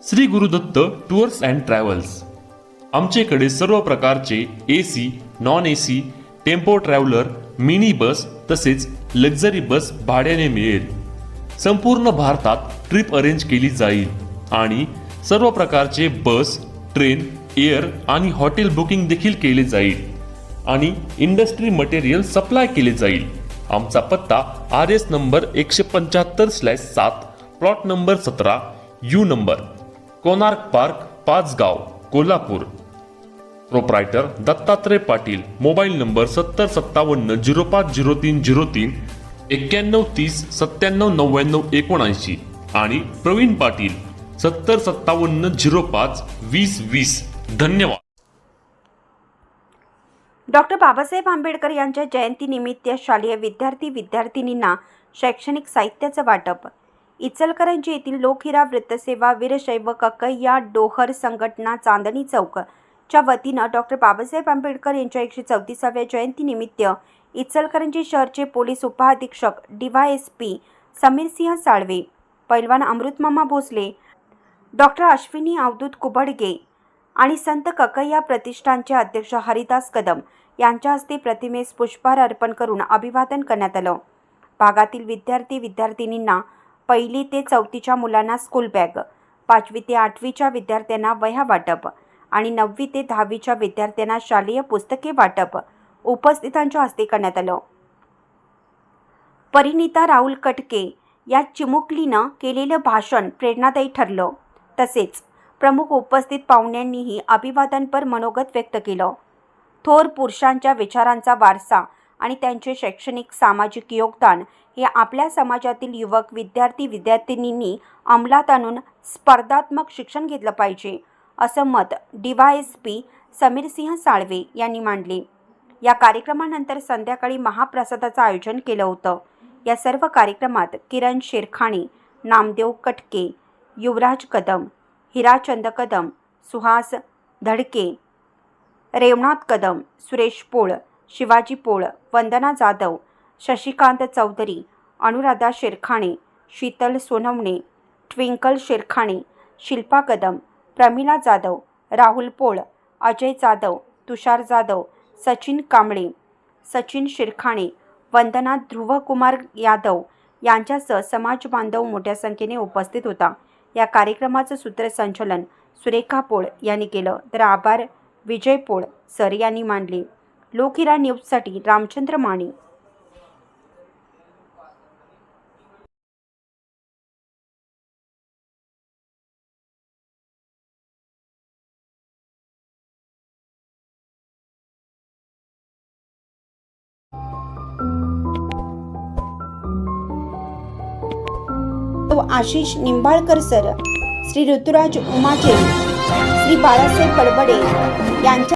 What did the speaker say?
Shri Gurudatt tours and travels. आमच्याकडे सर्व प्रकारचे AC, non AC, tempo traveller, mini bus तसेच लक्झरी बस भाड्याने मिळेल। संपूर्ण भारतात ट्रिप अरेंज केली जाईल आणि सर्व प्रकारचे बस, ट्रेन, एअर आणि हॉटेल बुकिंग देखील केले जाईल आणि इंडस्ट्री मटेरियल सप्लाय केले जाईल। आमचा पत्ता RS number 175/7, plot number 17, U number, Konark park, Pachgaon, Kolhapur. Proprietor Dattatray Patil. Mobile number 7057050303, 9130979979 आणि प्रवीण पाटील 7057052020। धन्यवाद। डॉक्टर बाबासाहेब आंबेडकर यांच्या जयंतीनिमित्त शालेय विद्यार्थी-विद्यार्थिनींना शैक्षणिक साहित्याचं वाटप। इचलकरंजी येथील लोकहिरा वृत्तसेवा वीरशैव कक्कय्या डोहर संघटना चांदणी चौक च्या वतीनं डॉक्टर बाबासाहेब आंबेडकर यांच्या 134व्या जयंतीनिमित्त इचलकरंजी शहरचे पोलीस उपअधीक्षक DYSP समीरसिंह साळवे, पैलवान अमृतमामा भोसले, डॉक्टर अश्विनी अवधूत कुबडगे आणि संत कक्कय्या प्रतिष्ठानचे अध्यक्ष हरिदास कदम यांच्या हस्ते प्रतिमेस पुष्पहार अर्पण करून अभिवादन करण्यात आलं। भागातील विद्यार्थी-विद्यार्थिनींना 1ली ते 4थीच्या मुलांना स्कूल बॅग, 5वी ते 8वीच्या विद्यार्थ्यांना वह्या वाटप आणि 9वी ते 10वीच्या विद्यार्थ्यांना शालेय पुस्तके वाटप उपस्थितांच्या हस्ते करण्यात आलं। परिणिता राहुल कटके या चिमुकलीनं केलेलं भाषण प्रेरणादायी ठरलं। तसेच प्रमुख उपस्थित पाहुण्यांनीही अभिवादनपर मनोगत व्यक्त केलं। थोर पुरुषांच्या विचारांचा वारसा आणि त्यांचे शैक्षणिक सामाजिक योगदान हे आपल्या समाजातील युवक विद्यार्थी-विद्यार्थिनींनी अंमलात आणून स्पर्धात्मक शिक्षण घेतलं पाहिजे, असं मत DYSP समीरसिंह साळवे यांनी मांडले। या कार्यक्रमानंतर संध्याकाळी महाप्रसादाचं आयोजन केलं होतं। या सर्व कार्यक्रमात किरण शेरखाणी, नामदेव कटके, युवराज कदम, हिराचंद कदम, सुहास धडके, रेवनाथ कदम, सुरेश पोळ, शिवाजी पोळ, वंदना जाधव, शशिकांत चौधरी, अनुराधा शेरखाणे, शीतल सोनवणे, ट्विंकल शेरखाणे, शिल्पा कदम, प्रमिला जाधव, राहुल पोळ, अजय जाधव, तुषार जाधव, सचिन कांबळे, सचिन शिरखाणे, वंदना ध्रुवकुमार यादव यांच्यासह समाज बांधव मोठ्या संख्येने उपस्थित होता। या कार्यक्रमाचं सूत्रसंचालन सुरेखा पोळ यांनी केलं, तर आभार विजय पोळ सर यांनी मानले। लोकहिरा न्यूजसाठी रामचंद्र माने। आशिष निंबाळकर सर, श्री ऋतुराज उमाचे, श्री बाळासाहेब बडबडे यांच्या